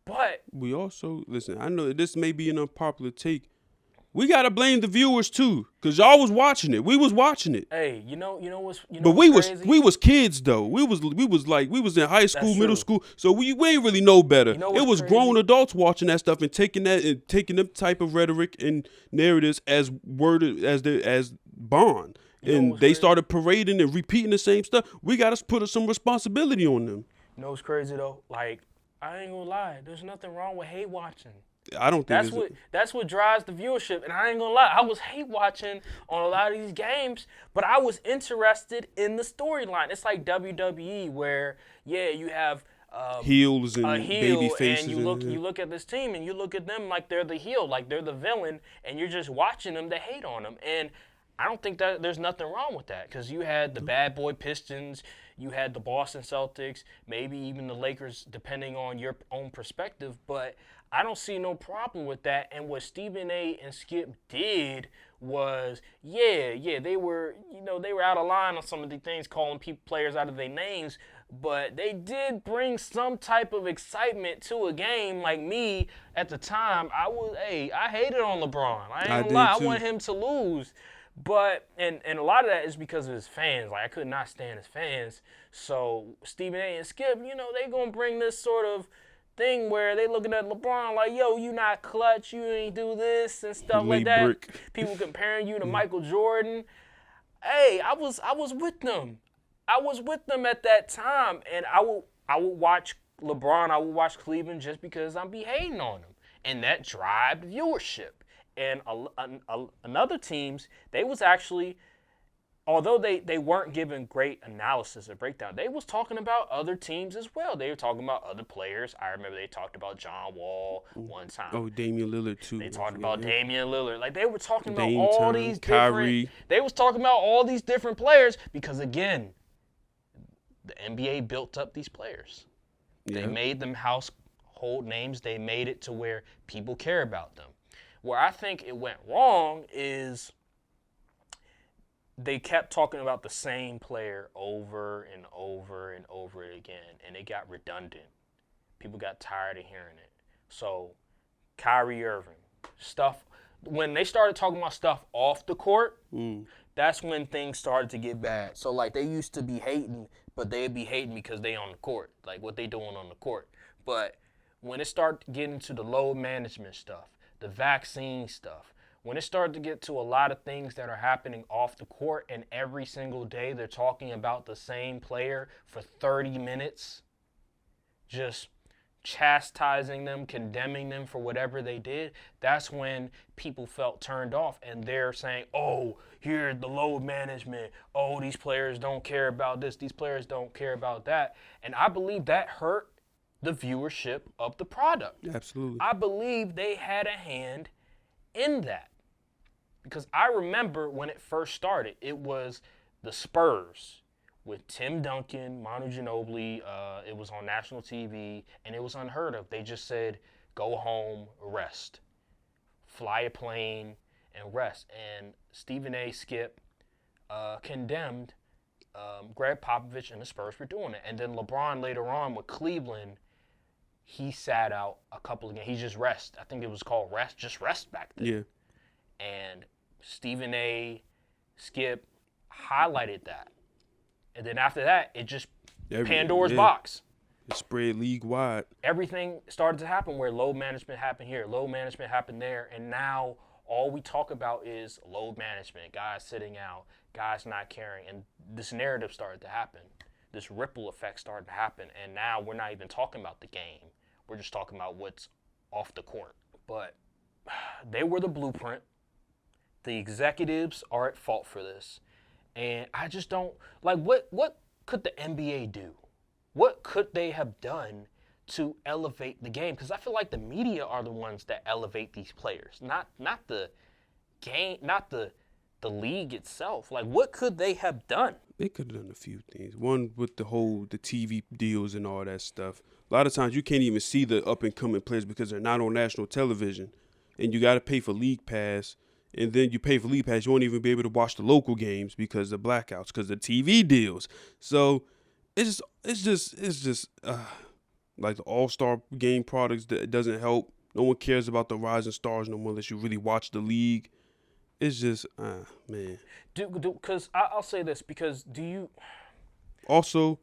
[SPEAKER 1] But
[SPEAKER 2] we also, listen, I know this may be an unpopular take. We got to blame the viewers too, because y'all was watching it. We was watching it.
[SPEAKER 1] Hey, you know what's
[SPEAKER 2] but
[SPEAKER 1] what's
[SPEAKER 2] we was kids though. We was in high school, middle school, so we ain't really know better. It was grown adults watching that stuff and taking them type of rhetoric and narratives as bond. And they started parading and repeating the same stuff. We got to put some responsibility on them.
[SPEAKER 1] You know what's crazy though? Like, I ain't gonna lie, there's nothing wrong with hate watching.
[SPEAKER 2] I don't think
[SPEAKER 1] that's what drives the viewership, and I ain't gonna lie, I was hate watching on a lot of these games, but I was interested in the storyline. It's like WWE, where you have
[SPEAKER 2] heels and baby faces,
[SPEAKER 1] and you look at this team and you look at them like they're the heel, like they're the villain, and you're just watching them to hate on them. And I don't think that there's nothing wrong with that, because you had the bad boy Pistons, you had the Boston Celtics, maybe even the Lakers, depending on your own perspective. But I don't see no problem with that. And what Stephen A. and Skip did was, they were out of line on some of the things, calling players out of their names, but they did bring some type of excitement to a game. Like me at the time, I hated on LeBron. I ain't gonna lie, I wanted him to lose. But and a lot of that is because of his fans. Like, I could not stand his fans. So Stephen A. and Skip, they gonna bring this sort of thing where they looking at LeBron like, yo, you not clutch, you ain't do this and stuff like that.
[SPEAKER 2] Brick.
[SPEAKER 1] People comparing you to Michael Jordan. Hey, I was with them. I was with them at that time, and I would watch LeBron. I would watch Cleveland just because I'm be hating on them, and that drive viewership. And another teams, they was actually, although they weren't giving great analysis or breakdown, they was talking about other teams as well. They were talking about other players. I remember they talked about John Wall one time.
[SPEAKER 2] Oh, Damian Lillard too.
[SPEAKER 1] They talked about Damian Lillard. Like, they were talking about these
[SPEAKER 2] Kyrie.
[SPEAKER 1] They was talking about all these different players because, again, the NBA built up these players. Yeah. They made them household names. They made it to where people care about them. Where I think it went wrong is they kept talking about the same player over and over and over again, and it got redundant. People got tired of hearing it. So, Kyrie Irving, when they started talking about stuff off the court, that's when things started to get bad. So, like, they used to be hating, but they'd be hating because they on the court, like what they doing on the court. But when it started getting to the load management stuff, the vaccine stuff, when it started to get to a lot of things that are happening off the court, and every single day they're talking about the same player for 30 minutes, just chastising them, condemning them for whatever they did, that's when people felt turned off, and they're saying, oh, here's the load management. Oh, these players don't care about this. These players don't care about that. And I believe that hurt the viewership of the product.
[SPEAKER 2] Absolutely.
[SPEAKER 1] I believe they had a hand in that. Because I remember when it first started, it was the Spurs with Tim Duncan, Manu Ginobili. It was on national TV, and it was unheard of. They just said, go home, rest. Fly a plane and rest. And Stephen A. Skip condemned Greg Popovich and the Spurs for doing it. And then LeBron later on with Cleveland, he sat out a couple of games. He just rest. I think it was called rest, just rest back then.
[SPEAKER 2] Yeah.
[SPEAKER 1] And Stephen A. Skip highlighted that. And then after that, it just Pandora's box.
[SPEAKER 2] It spread league wide.
[SPEAKER 1] Everything started to happen where load management happened here, load management happened there, and now all we talk about is load management, guys sitting out, guys not caring, and this narrative started to happen. This ripple effect started to happen, and now we're not even talking about the game. We're just talking about what's off the court. But they were the blueprint. The executives are at fault for this. And I just don't, like, what could the NBA do? What could they have done to elevate the game? Because I feel like the media are the ones that elevate these players, not the game, not the league itself. Like, what could they have done?
[SPEAKER 2] They could have done a few things. One with the TV deals and all that stuff. A lot of times you can't even see the up-and-coming players because they're not on national television. And you got to pay for League Pass. And then you pay for League Pass, you won't even be able to watch the local games because of blackouts, because of TV deals. So it's just like the All-Star game products that doesn't help. No one cares about the rising stars no more unless you really watch the league. It's just, man.
[SPEAKER 1] Because I'll say this, because do you...
[SPEAKER 2] Also,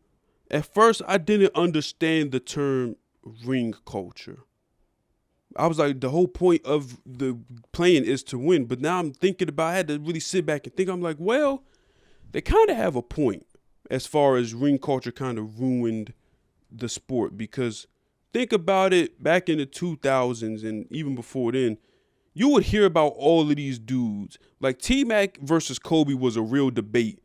[SPEAKER 2] at first, I didn't understand the term ring culture. I was like, the whole point of the playing is to win. But now I'm thinking about, I had to really sit back and think. I'm like, well, they kind of have a point as far as ring culture kind of ruined the sport. Because think about it, back in the 2000s and even before then, you would hear about all of these dudes. Like T-Mac versus Kobe was a real debate.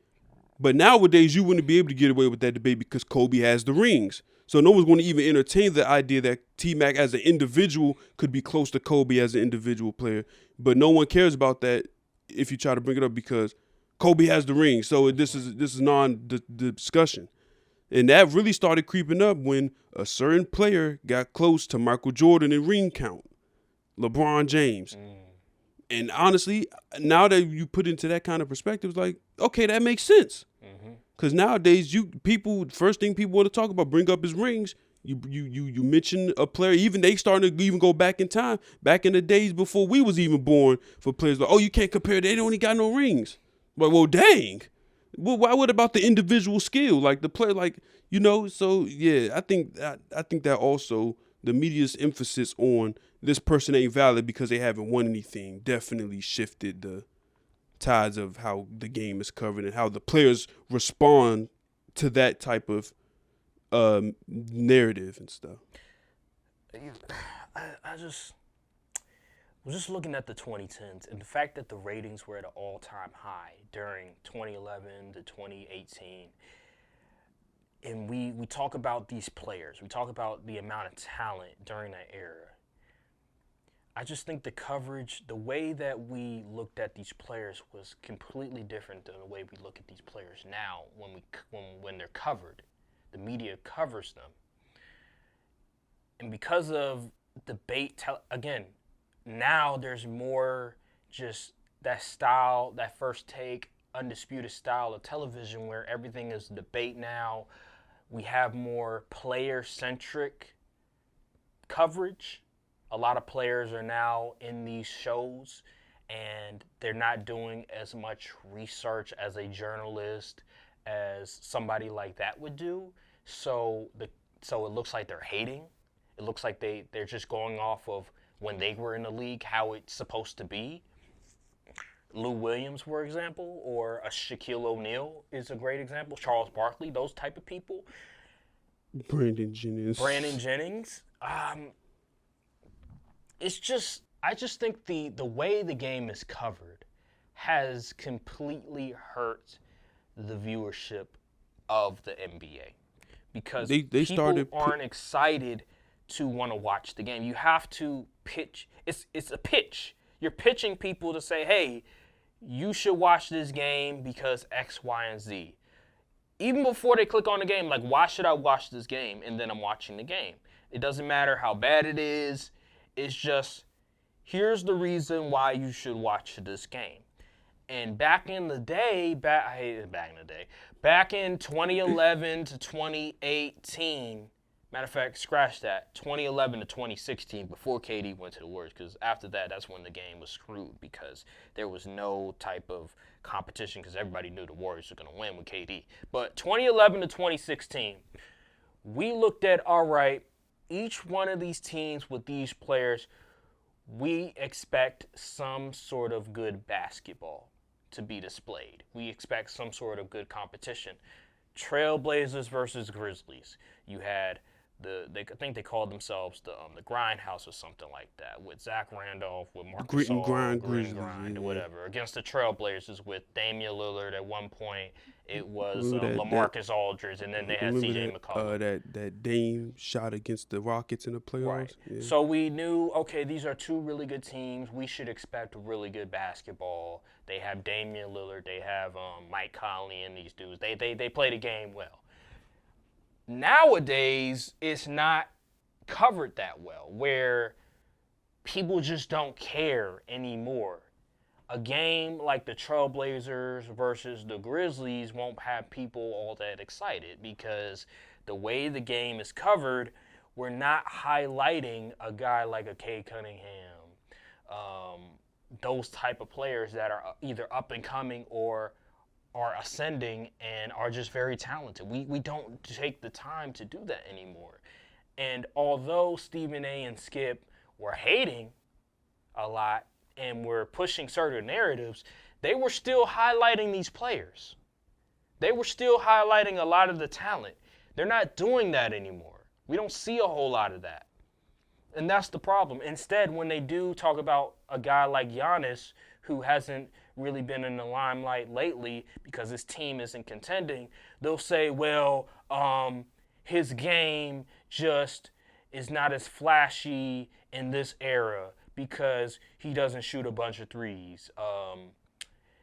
[SPEAKER 2] But nowadays, you wouldn't be able to get away with that debate because Kobe has the rings. So no one's going to even entertain the idea that T-Mac as an individual could be close to Kobe as an individual player. But no one cares about that if you try to bring it up because Kobe has the ring. So this is non-discussion. And that really started creeping up when a certain player got close to Michael Jordan in ring count, LeBron James. And honestly, now that you put into that kind of perspective, it's like, okay, that makes sense. Because nowadays, first thing people want to talk about, bring up his rings. You mention a player, even they starting to even go back in time, back in the days before we was even born, for players like, oh, you can't compare, they don't even got no rings. Like, well, dang. Well, what about the individual skill? Like the player, like, so yeah, I think that also the media's emphasis on this person ain't valid because they haven't won anything definitely shifted the tides of how the game is covered and how the players respond to that type of narrative and stuff.
[SPEAKER 1] I was just looking at the 2010s and the fact that the ratings were at an all-time high during 2011 to 2018. And we talk about these players. We talk about the amount of talent during that era. I just think the coverage, the way that we looked at these players was completely different than the way we look at these players now when they're covered. The media covers them. And because of debate, again, now there's more just that style, that first take, undisputed style of television where everything is debate now. We have more player-centric coverage. A lot of players are now in these shows, and they're not doing as much research as a journalist as somebody like that would do. So it looks like they're hating. It looks like they're just going off of when they were in the league, how it's supposed to be. Lou Williams, for example, or a Shaquille O'Neal is a great example. Charles Barkley, those type of people.
[SPEAKER 2] Brandon Jennings.
[SPEAKER 1] Brandon Jennings. I just think the way the game is covered has completely hurt the viewership of the NBA because
[SPEAKER 2] They
[SPEAKER 1] people
[SPEAKER 2] started
[SPEAKER 1] aren't excited to want to watch the game. You have to pitch. It's a pitch. You're pitching people to say, hey, you should watch this game because X, Y, and Z. Even before they click on the game, like, why should I watch this game? And then I'm watching the game. It doesn't matter how bad it is. It's just, here's the reason why you should watch this game. And back in the day, back in 2011 to 2018, matter of fact, scratch that, 2011 to 2016, before KD went to the Warriors, because after that, that's when the game was screwed because there was no type of competition because everybody knew the Warriors were going to win with KD. But 2011 to 2016, we looked at, all right, each one of these teams with these players, we expect some sort of good basketball to be displayed. We expect some sort of good competition. Trailblazers versus Grizzlies. You had I think they called themselves the Grindhouse or something like that, with Zach Randolph, with Marcus
[SPEAKER 2] Grit and
[SPEAKER 1] Gasol,
[SPEAKER 2] Grind
[SPEAKER 1] Grit and
[SPEAKER 2] Grizzlies,
[SPEAKER 1] Grind, or
[SPEAKER 2] yeah.
[SPEAKER 1] whatever. Against the Trailblazers with Damian Lillard at one point. It was
[SPEAKER 2] Remember
[SPEAKER 1] LaMarcus Aldridge, and then they had C.J. McCollum.
[SPEAKER 2] That Dame shot against the Rockets in the playoffs.
[SPEAKER 1] Right.
[SPEAKER 2] Yeah.
[SPEAKER 1] So we knew, okay, these are two really good teams. We should expect really good basketball. They have Damian Lillard. They have Mike Conley and these dudes. They play the game well. Nowadays, it's not covered that well, where people just don't care anymore. A game like the Trailblazers versus the Grizzlies won't have people all that excited because the way the game is covered, we're not highlighting a guy like a Cade Cunningham, those type of players that are either up and coming or are ascending and are just very talented. We don't take the time to do that anymore. And although Stephen A. and Skip were hating a lot and were pushing certain narratives, they were still highlighting these players. They were still highlighting a lot of the talent. They're not doing that anymore. We don't see a whole lot of that. And that's the problem. Instead, when they do talk about a guy like Giannis, who hasn't really been in the limelight lately because his team isn't contending, they'll say, well, his game just is not as flashy in this era because he doesn't shoot a bunch of threes.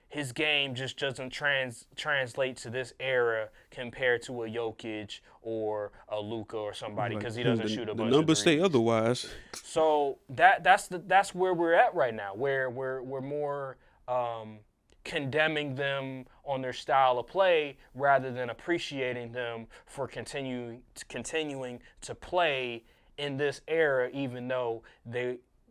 [SPEAKER 1] His game just doesn't translate to this era compared to a Jokic or a Luka or somebody because he doesn't shoot a bunch of threes.
[SPEAKER 2] The numbers say otherwise.
[SPEAKER 1] So that's where we're at right now, where we're more condemning them on their style of play rather than appreciating them for continuing to play in this era, even though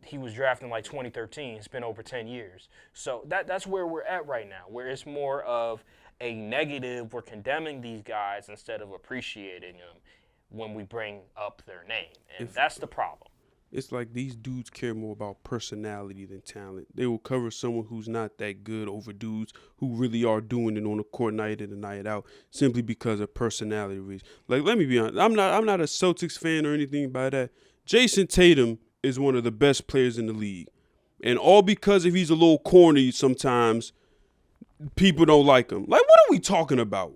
[SPEAKER 1] he was drafted in like 2013. It's been over 10 years. So that's where we're at right now, where it's more of a negative. We're condemning these guys instead of appreciating them when we bring up their name. And that's the problem.
[SPEAKER 2] It's like these dudes care more about personality than talent. They will cover someone who's not that good over dudes who really are doing it on the court night in and night out simply because of personality reasons. Like, let me be honest. I'm not a Celtics fan or anything by that. Jason Tatum is one of the best players in the league. And all because if he's a little corny sometimes, people don't like him. Like, what are we talking about?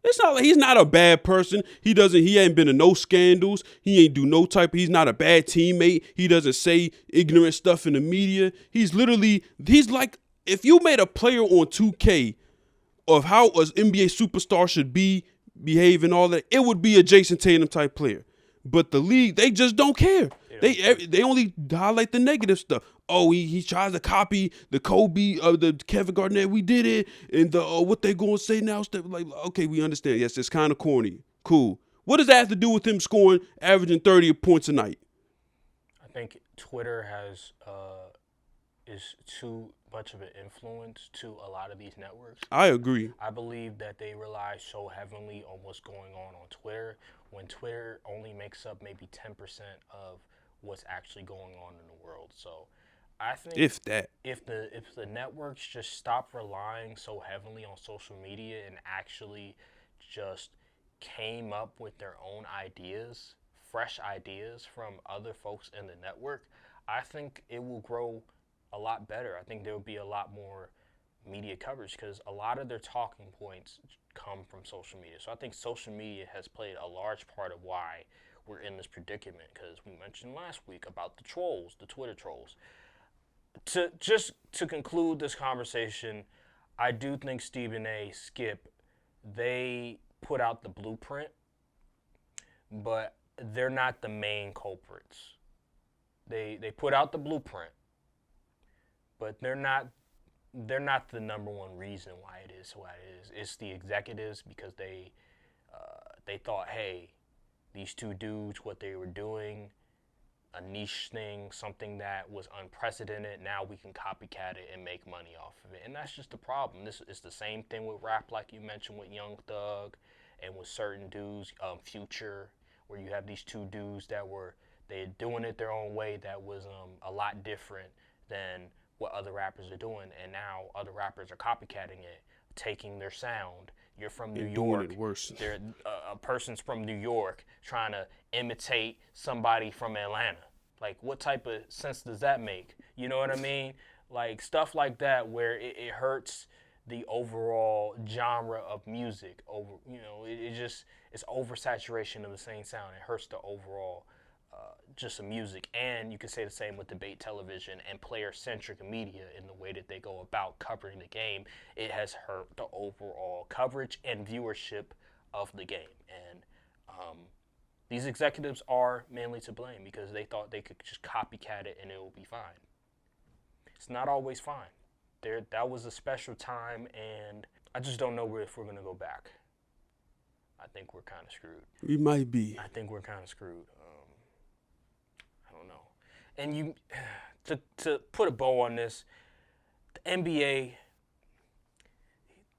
[SPEAKER 2] It's not like he's not a bad person. He ain't been in no scandals. He ain't do no he's not a bad teammate. He doesn't say ignorant stuff in the media. He's like, if you made a player on 2K of how an NBA superstar should behave and all that, it would be a Jason Tatum type player. But the league, they just don't care. They only highlight the negative stuff. Oh, he tries to copy the Kobe, the Kevin Garnett. We did it, and the what they gonna say now? Like, okay, we understand. Yes, it's kind of corny. Cool. What does that have to do with him scoring, averaging 30 points a night?
[SPEAKER 1] I think Twitter is too much of an influence to a lot of these networks.
[SPEAKER 2] I agree.
[SPEAKER 1] I believe that they rely so heavily on what's going on Twitter, when Twitter only makes up maybe 10% of what's actually going on in the world. So I think if the networks just stop relying so heavily on social media and actually just came up with their own ideas, fresh ideas from other folks in the network, I think it will grow a lot better. I think there will be a lot more media coverage because a lot of their talking points come from social media. So I think social media has played a large part of why we're in this predicament, because we mentioned last week about the trolls, the Twitter trolls. To conclude this conversation, I do think Stephen A. Skip, they put out the blueprint, but they're not the main culprits. They put out the blueprint, but they're not the number one reason why it is what it is. It's the executives, because they thought, hey, these two dudes, what they were doing, a niche thing, something that was unprecedented. Now we can copycat it and make money off of it. And that's just the problem. This is the same thing with rap, like you mentioned, with Young Thug and with certain dudes, Future, where you have these two dudes that they're doing it their own way that was a lot different than what other rappers are doing. And now other rappers are copycatting it, taking their sound. You're from New York.
[SPEAKER 2] Doing it worse.
[SPEAKER 1] A person's from New York trying to imitate somebody from Atlanta. Like, what type of sense does that make? You know what I mean? Like, stuff like that where it hurts the overall genre of music. It's oversaturation of the same sound. It hurts the overall just the music. And you can say the same with debate television and player-centric media in the way that they go about covering the game. It has hurt the overall coverage and viewership of the game. And these executives are mainly to blame because they thought they could just copycat it and it will be fine. It's not always fine. That was a special time, and I just don't know if we're going to go back. I think we're kind of screwed.
[SPEAKER 2] We might be.
[SPEAKER 1] I think we're kind of screwed. I don't know. And to put a bow on this, the NBA,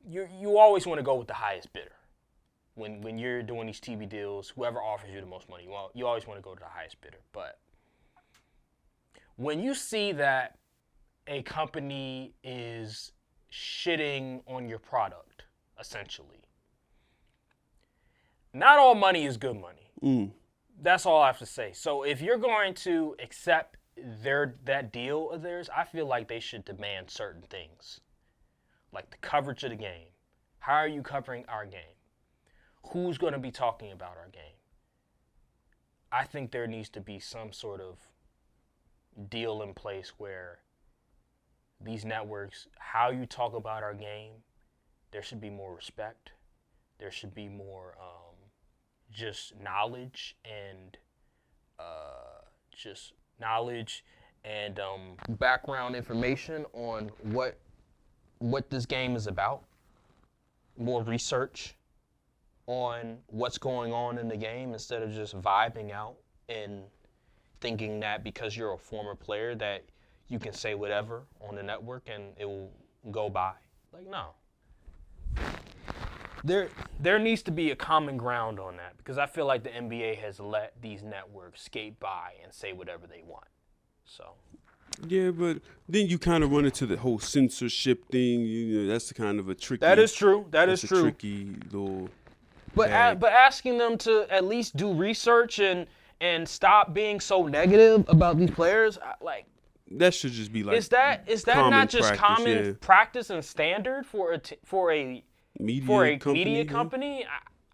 [SPEAKER 1] you always want to go with the highest bidder. When you're doing these TV deals, whoever offers you the most money, you always want to go to the highest bidder. But when you see that a company is shitting on your product, essentially, not all money is good money. That's all I have to say. So if you're going to accept that deal of theirs, I feel like they should demand certain things, like the coverage of the game. How are you covering our game? Who's going to be talking about our game? I think there needs to be some sort of deal in place where these networks, how you talk about our game, there should be more respect. There should be more just knowledge and background information on what this game is about. More research on what's going on in the game instead of just vibing out and thinking that because you're a former player that you can say whatever on the network and it will go by. Like, no. There needs to be a common ground on that because I feel like the NBA has let these networks skate by and say whatever they want. So.
[SPEAKER 2] Yeah, but then you kind of run into the whole censorship thing. That's kind of a tricky.
[SPEAKER 1] That is true. That is true.
[SPEAKER 2] Tricky little.
[SPEAKER 1] But asking them to at least do research and stop being so negative about these players, like.
[SPEAKER 2] That should just be like.
[SPEAKER 1] Is that not just common practice and standard for a media company?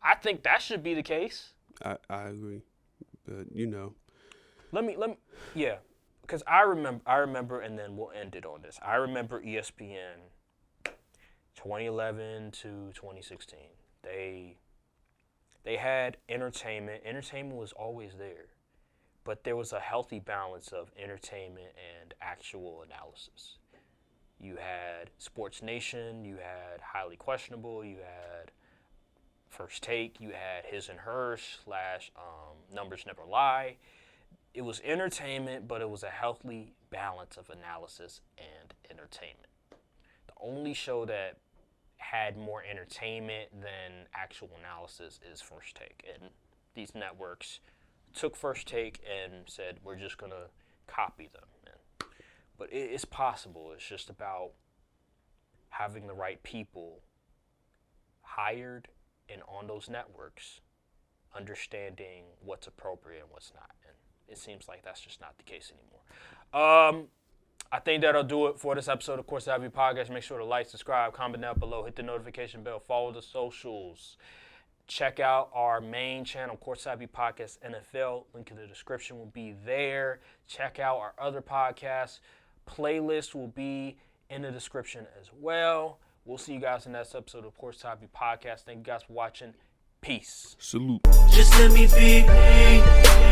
[SPEAKER 1] I think that should be the case.
[SPEAKER 2] I agree, but
[SPEAKER 1] Let me yeah, because I remember, and then we'll end it on this. I remember ESPN 2011 to 2016. They had entertainment. Entertainment was always there, but there was a healthy balance of entertainment and actual analysis. You had Sports Nation, you had Highly Questionable, you had First Take, you had His and Hers / Numbers Never Lie. It was entertainment, but it was a healthy balance of analysis and entertainment. The only show that had more entertainment than actual analysis is First Take. And these networks took First Take and said, we're just going to copy them. But it's possible. It's just about having the right people hired and on those networks, understanding what's appropriate and what's not. And it seems like that's just not the case anymore. I think that'll do it for this episode of Courtside View Podcast. Make sure to like, subscribe, comment down below, hit the notification bell, follow the socials. Check out our main channel, Courtside View Podcast NFL. Link in the description will be there. Check out our other podcasts. Playlist will be in the description as well. We'll see you guys in the next episode of Courtside View Podcast. Thank you guys for watching. Peace.
[SPEAKER 2] Salute.
[SPEAKER 3] Just let me be me.